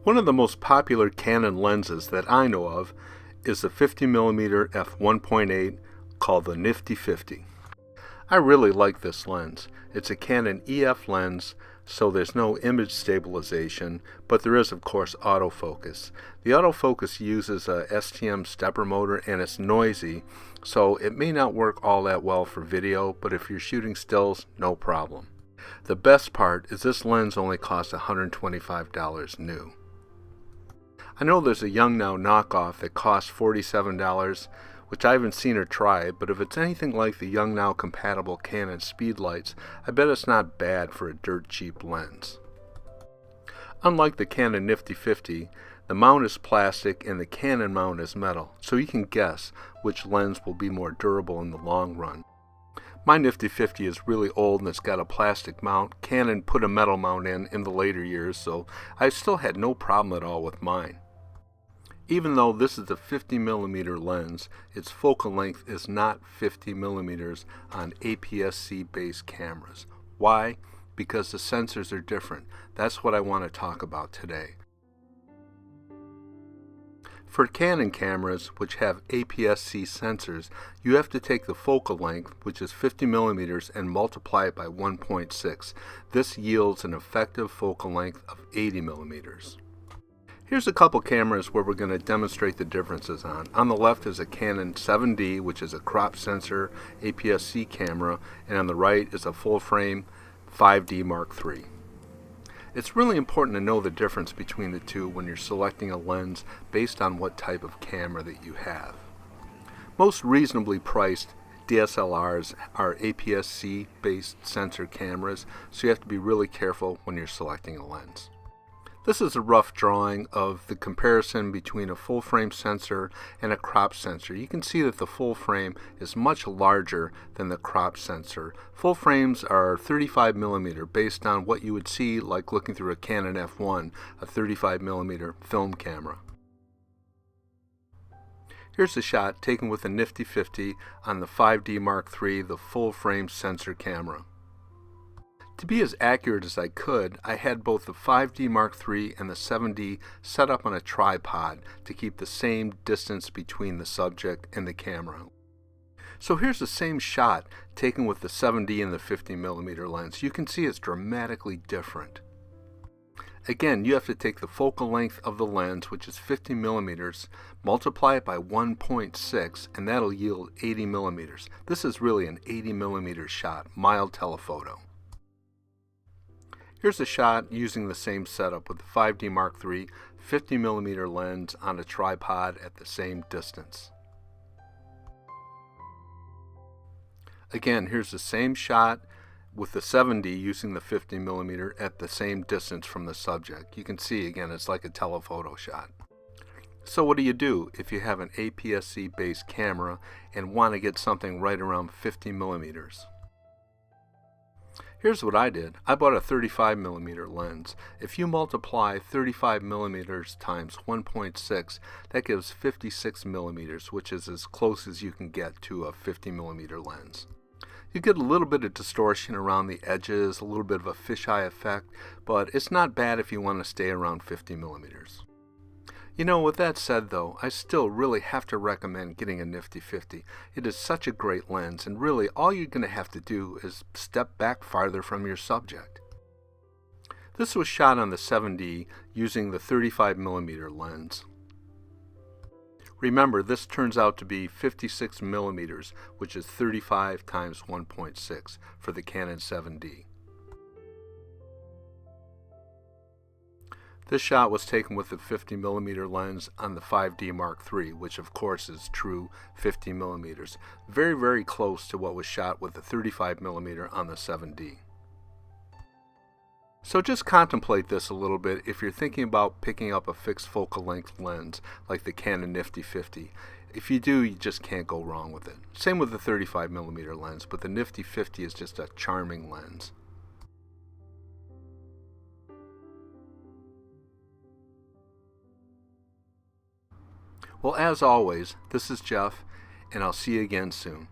One of the most popular Canon lenses that I know of is the 50mm f1.8 called the Nifty 50. I really like this lens. It's a Canon EF lens, so there's no image stabilization, but there is of course autofocus. The autofocus uses a STM stepper motor and it's noisy, so it may not work all that well for video, but if you're shooting stills, no problem. The best part is this lens only costs $125 new. I know there's a Yongnuo knockoff that costs $47, which I haven't seen or tried, but if it's anything like the Yongnuo compatible Canon speedlights, I bet it's not bad for a dirt cheap lens. Unlike the Canon Nifty 50, the mount is plastic and the Canon mount is metal, so you can guess which lens will be more durable in the long run. My Nifty 50 is really old and it's got a plastic mount. Canon put a metal mount in the later years, so I still had no problem at all with mine. Even though this is a 50mm lens, its focal length is not 50mm on APS-C based cameras. Why? Because the sensors are different. That's what I want to talk about today. For Canon cameras, which have APS-C sensors, you have to take the focal length, which is 50mm, and multiply it by 1.6. This yields an effective focal length of 80mm. Here's a couple cameras where we're going to demonstrate the differences on. On the left is a Canon 7D, which is a crop sensor APS-C camera, and on the right is a full-frame 5D Mark III. It's really important to know the difference between the two when you're selecting a lens based on what type of camera that you have. Most reasonably priced DSLRs are APS-C based sensor cameras, so you have to be really careful when you're selecting a lens. This is a rough drawing of the comparison between a full frame sensor and a crop sensor. You can see that the full frame is much larger than the crop sensor. Full frames are 35mm based on what you would see like looking through a Canon F1, a 35mm film camera. Here's a shot taken with a Nifty 50 on the 5D Mark III, the full frame sensor camera. To be as accurate as I could, I had both the 5D Mark III and the 7D set up on a tripod to keep the same distance between the subject and the camera. So here's the same shot taken with the 7D and the 50mm lens. You can see it's dramatically different. Again, you have to take the focal length of the lens, which is 50mm, multiply it by 1.6, and that'll yield 80mm. This is really an 80mm shot, mild telephoto. Here's a shot using the same setup with the 5D Mark III 50mm lens on a tripod at the same distance. Again, here's the same shot with the 7D using the 50mm at the same distance from the subject. You can see again it's like a telephoto shot. So what do you do if you have an APS-C based camera and want to get something right around 50mm? Here's what I did. I bought a 35mm lens. If you multiply 35mm times 1.6, that gives 56mm, which is as close as you can get to a 50mm lens. You get a little bit of distortion around the edges, a little bit of a fisheye effect, but it's not bad if you want to stay around 50mm. You know, with that said though, I still really have to recommend getting a Nifty 50. It is such a great lens, and really all you're going to have to do is step back farther from your subject. This was shot on the 7D using the 35mm lens. Remember, this turns out to be 56mm, which is 35 times 1.6 for the Canon 7D. This shot was taken with the 50mm lens on the 5D Mark III, which of course is true 50mm. Very, very close to what was shot with the 35mm on the 7D. So just contemplate this a little bit if you're thinking about picking up a fixed focal length lens like the Canon Nifty 50. If you do, you just can't go wrong with it. Same with the 35mm lens, but the Nifty 50 is just a charming lens. Well, as always, this is Jeff, and I'll see you again soon.